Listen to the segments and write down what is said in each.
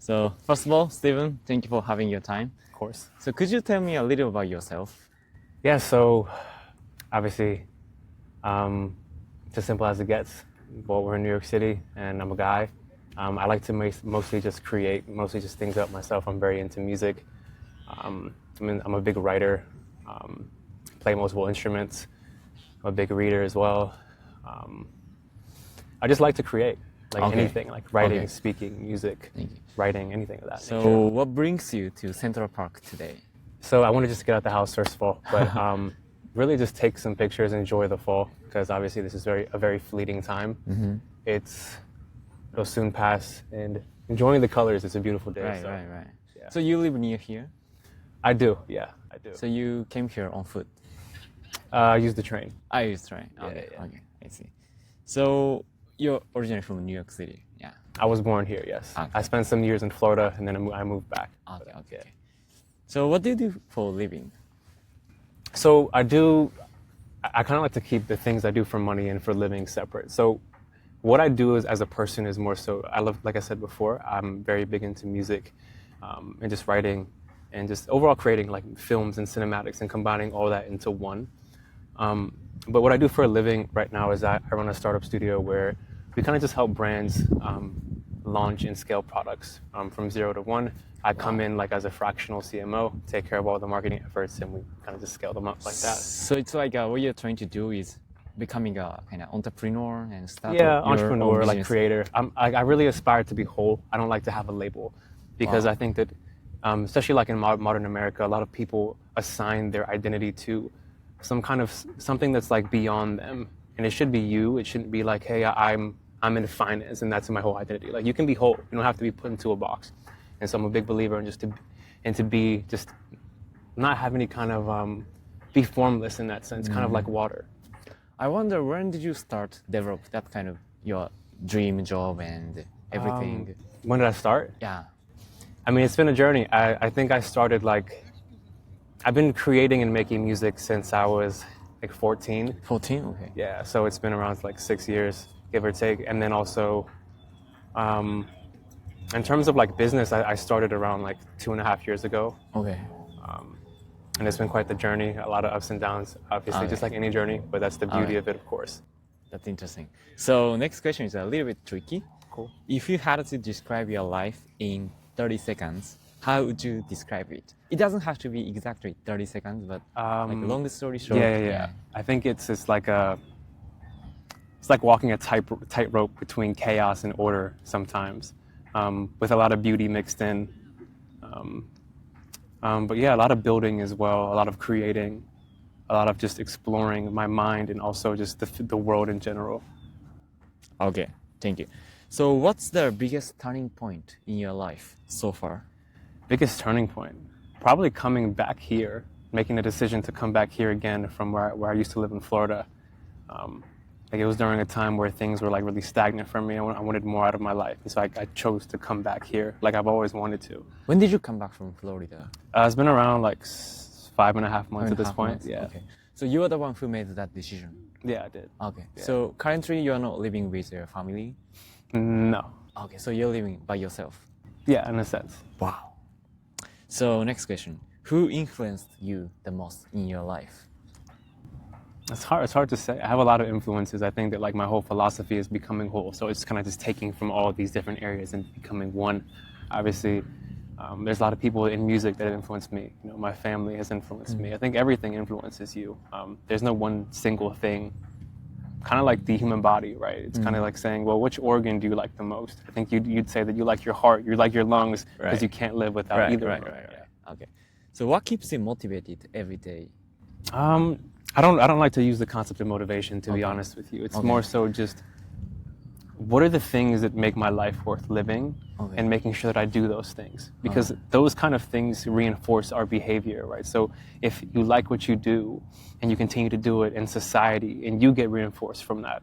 So first of all, Stephen, thank you for having your time. Of course. So could you tell me a little about yourself? Yeah, so obviously, it's as simple as it gets. Well, we're in New York City, and I'm a guy. I like to mostly just create, mostly just things up myself. I'm very into music. I'm a big writer, play multiple instruments. I'm a big reader as well. I just like to create, anything, like writing, speaking, music, writing, anything of that nature. So what brings you to Central Park today? So I want to just get out the house first of all, but really just take some pictures, enjoy the fall, because obviously this is a very fleeting time. Mm-hmm. It'll soon pass, and enjoying the colors. It's a beautiful day. Right. Yeah. So you live near here? I do, yeah, I do. So you came here on foot? I use the train. I use train. Yeah, Okay, yeah. okay, I see. So you're originally from New York City? Yeah. I was born here, yes. Okay. I spent some years in Florida, and then I moved back. Okay. So what do you do for a living? So I kind of like to keep the things I do for money and for living separate. So what I do as a person is more so, like I said before, I'm very big into music and just writing and just overall creating like films and cinematics and combining all that into one. But what I do for a living right now is I run a startup studio where we kind of just help brands launch and scale products from 0 to 1. I come in like as a fractional CMO, take care of all the marketing efforts, and we kind of just scale them up like that. So it's like what you're trying to do is becoming a kind of entrepreneur and start Yeah, your own entrepreneur, like business. creator. I really aspire to be whole. I don't like to have a label because I think that, especially like in modern America, a lot of people assign their identity to some kind of something that's like beyond them, and it should be you. It shouldn't be like, hey, I'm in finance and that's my whole identity. Like you can be whole. You don't have to be put into a box. And so I'm a big believer in to be just not have any kind of be formless in that sense, kind of like water. I wonder, when did you start develop that kind of your dream job and everything? When did I start? Yeah. I mean, it's been a journey. I think I started I've been creating and making music since I was like 14. 14? Okay. Yeah, so it's been around like 6 years, give or take. And then also, in terms of like business, I started around like 2.5 years ago. Okay. And it's been quite the journey, a lot of ups and downs, obviously, just like any journey, but that's the beauty of it, of course. That's interesting. So next question is a little bit tricky. Cool. If you had to describe your life in 30 seconds, how would you describe it? It doesn't have to be exactly 30 seconds, but like long story short. Yeah. I think it's like walking a tightrope between chaos and order sometimes, with a lot of beauty mixed in. But yeah, a lot of building as well, a lot of creating, a lot of just exploring my mind and also just the world in general. Okay, thank you. So what's the biggest turning point in your life so far? Biggest turning point? Probably coming back here, making a decision to come back here again from where I used to live in Florida. Like it was during a time where things were like really stagnant for me. I wanted more out of my life. And so I chose to come back here like I've always wanted to. When did you come back from Florida? It's been around like 5.5 months at this point. Yeah. Okay. So you are the one who made that decision? Yeah, I did. Okay. Yeah. So currently you are not living with your family? No. Okay, so you're living by yourself? Yeah, in a sense. Wow. So next question. Who influenced you the most in your life? It's hard to say. I have a lot of influences. I think that like my whole philosophy is becoming whole. So it's kind of just taking from all these different areas and becoming one. Obviously, there's a lot of people in music that have influenced me. You know, my family has influenced me. I think everything influences you. There's no one single thing. Kind of like the human body, right? It's kind of like saying, well, which organ do you like the most? I think you'd say that you like your heart, you like your lungs, because you can't live without either. Right. Okay. So what keeps you motivated every day? I don't like to use the concept of motivation, to be honest with you. It's more so just what are the things that make my life worth living and making sure that I do those things, because those kind of things reinforce our behavior, right? So if you like what you do and you continue to do it in society and you get reinforced from that,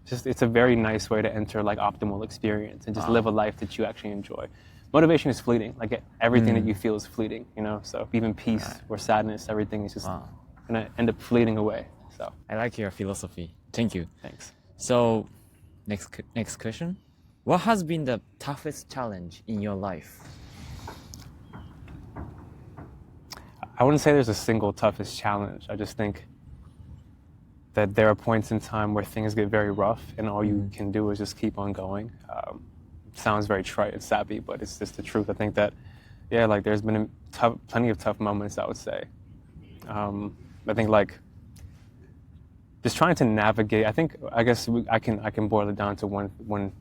it's a very nice way to enter like optimal experience and just live a life that you actually enjoy. Motivation is fleeting. Like everything that you feel is fleeting, you know? So even peace or sadness, everything is just gonna end up fleeting away. So I like your philosophy. Thank you. Thanks. So next question. what has been the toughest challenge in your life? I wouldn't say there's a single toughest challenge. I just think that there are points in time where things get very rough and all you can do is just keep on going. Sounds very trite and sappy, but it's just the truth. I think that, yeah, like there's been plenty of tough moments, I would say. I think like just trying to navigate, I guess I can boil it down to one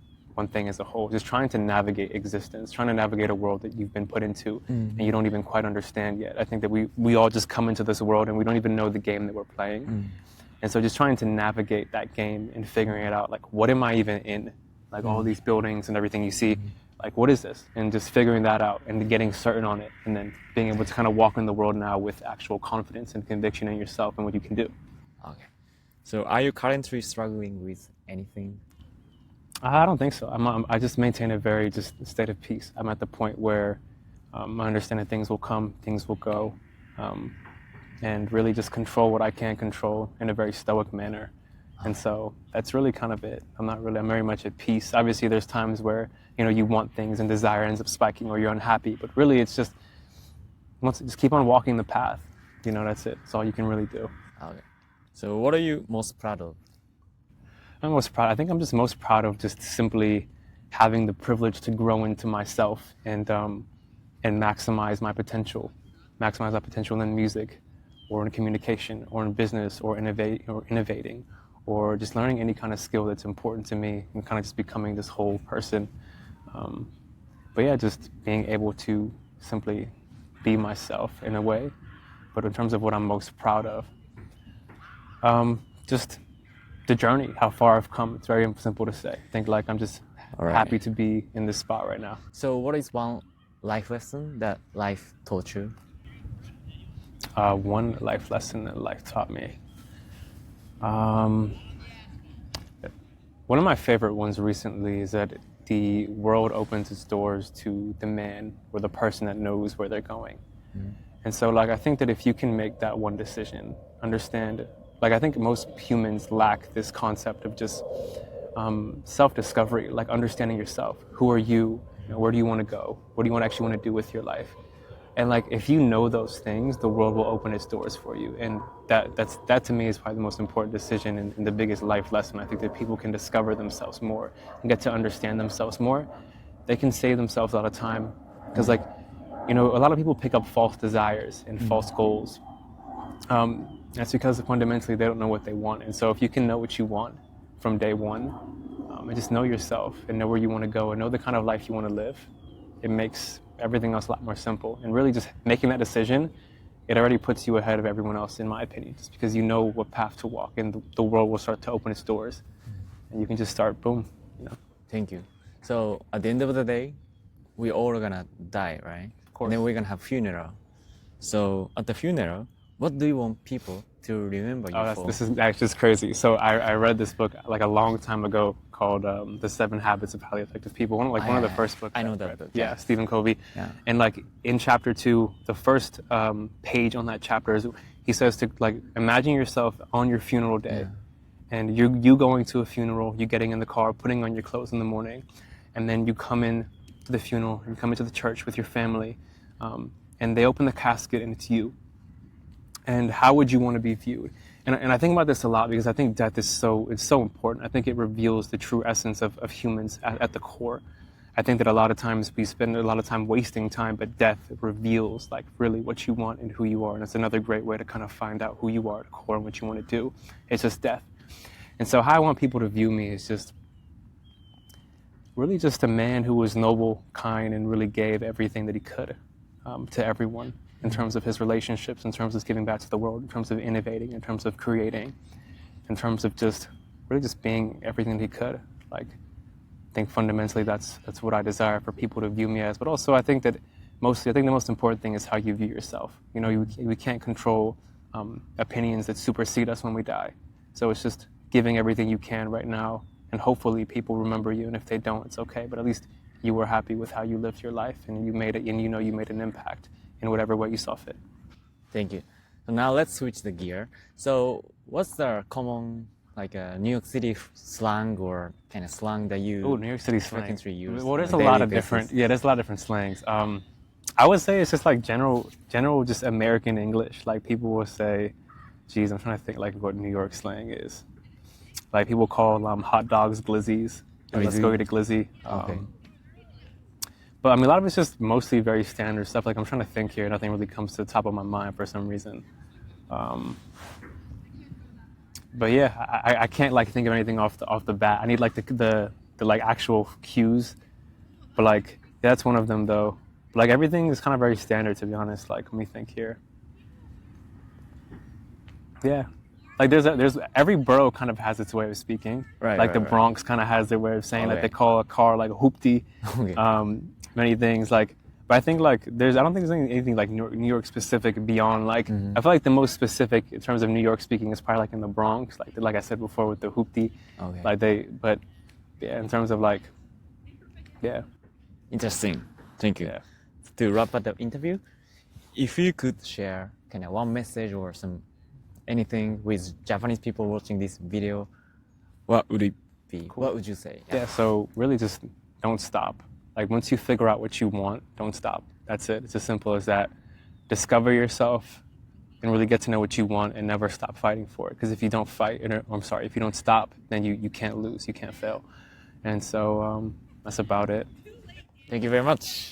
thing as a whole, just trying to navigate existence, trying to navigate a world that you've been put into and you don't even quite understand yet. I think that we all just come into this world and we don't even know the game that we're playing. And so just trying to navigate that game and figuring it out, like what am I even in? Like all these buildings and everything you see, like what is this? And just figuring that out and getting certain on it and then being able to kind of walk in the world now with actual confidence and conviction in yourself and what you can do. Okay. So are you currently struggling with anything? I don't think so. I just maintain a very just state of peace. I'm at the point where I understand that things will come, things will go, and really just control what I can control in a very stoic manner. And so that's really kind of it. I'm very much at peace. Obviously there's times where, you want things and desire ends up spiking or you're unhappy, but really it's just keep on walking the path. That's it. That's all you can really do. Okay. So what are you most proud of? I think I'm just most proud of just simply having the privilege to grow into myself and maximize my potential in music or in communication or in business or innovating or just learning any kind of skill that's important to me and kind of just becoming this whole person. But yeah, just being able to simply be myself in a way. But in terms of what I'm most proud of, just the journey, how far I've come. It's very simple to say. I think like I'm just happy to be in this spot right now. So what is one life lesson that life taught you? One life lesson that life taught me. One of my favorite ones recently is that the world opens its doors to the man or the person that knows where they're going. And so like I think that if you can make that one decision, understand, like I think most humans lack this concept of just self-discovery, like understanding yourself. Who are you? Where do you want to go? What do you actually want to do with your life? And like if you know those things, the world will open its doors for you. And that to me is probably the most important decision and the biggest life lesson. I think that people can discover themselves more and get to understand themselves more. They can save themselves a lot of time because like, a lot of people pick up false desires and false goals. That's because fundamentally they don't know what they want. And so if you can know what you want from day one and just know yourself and know where you want to go and know the kind of life you want to live, it makes everything else a lot more simple. And really just making that decision, it already puts you ahead of everyone else, in my opinion, just because you know what path to walk and the world will start to open its doors and you can just start, boom. Thank you. So at the end of the day, we all are gonna die, right? Of course. And then we're gonna have funeral. So at the funeral, what do you want people to remember you for? This is actually just crazy. So I read this book like a long time ago called The 7 Habits of Highly Effective People. One of the first books. I know that book. Yeah, Stephen Covey. Yeah. And like in chapter 2, the first page on that chapter is he says to like imagine yourself on your funeral day, and you going to a funeral, you getting in the car, putting on your clothes in the morning, and then you come in to the funeral, you come into the church with your family, and they open the casket and it's you. And how would you want to be viewed? And I think about this a lot because I think death is so important. I think it reveals the true essence of humans at the core. I think that a lot of times we spend a lot of time wasting time, but death reveals like really what you want and who you are. And it's another great way to kind of find out who you are at the core and what you want to do. It's just death. And so how I want people to view me is just really just a man who was noble, kind, and really gave everything that he could to everyone. In terms of his relationships, in terms of giving back to the world, in terms of innovating, in terms of creating, in terms of just really just being everything that he could. Like, I think fundamentally that's what I desire for people to view me as. But also I think the most important thing is how you view yourself. We can't control opinions that supersede us when we die. So it's just giving everything you can right now, and hopefully people remember you. And if they don't, it's okay. But at least you were happy with how you lived your life, and you made it, and you made an impact in whatever way you saw fit. Thank you. So now let's switch the gear. So what's the common like a New York City slang or kind of slang that you Oh, New York City slang. frequently use? Well, there's on a lot daily of different. basis? Yeah, there's a lot of different slangs. I would say it's just like general, just American English. Like people will say, "Geez, I'm trying to think like what New York slang is." Like people call hot dogs glizzies. Let's go get a glizzy. Okay. But I mean, a lot of it's just mostly very standard stuff. Like I'm trying to think here, nothing really comes to the top of my mind for some reason. But yeah, I can't like think of anything off the bat. I need like the like actual cues. But like that's one of them though. But, like everything is kind of very standard, to be honest. Like let me think here. Yeah, like there's every borough kind of has its way of speaking. Right. Like right, the Bronx kind of has their way of saying Okay. like they call a car like a hoopty. Okay. Many things like. But I think like I don't think there's anything like New York specific beyond like I feel like the most specific in terms of New York speaking is probably like in the Bronx, like I said before with the hoopty. Okay. Like but yeah, in terms of like yeah. Interesting. Thank you. Yeah. To wrap up the interview, if you could share kind of one message or anything with Japanese people watching this video, what would it be? Cool. What would you say? Yeah, so really just don't stop. Like once you figure out what you want, don't stop. That's it. It's as simple as that. Discover yourself and really get to know what you want and never stop fighting for it. Because if you don't fight, if you don't stop, then you can't lose, you can't fail. And so that's about it. Thank you very much.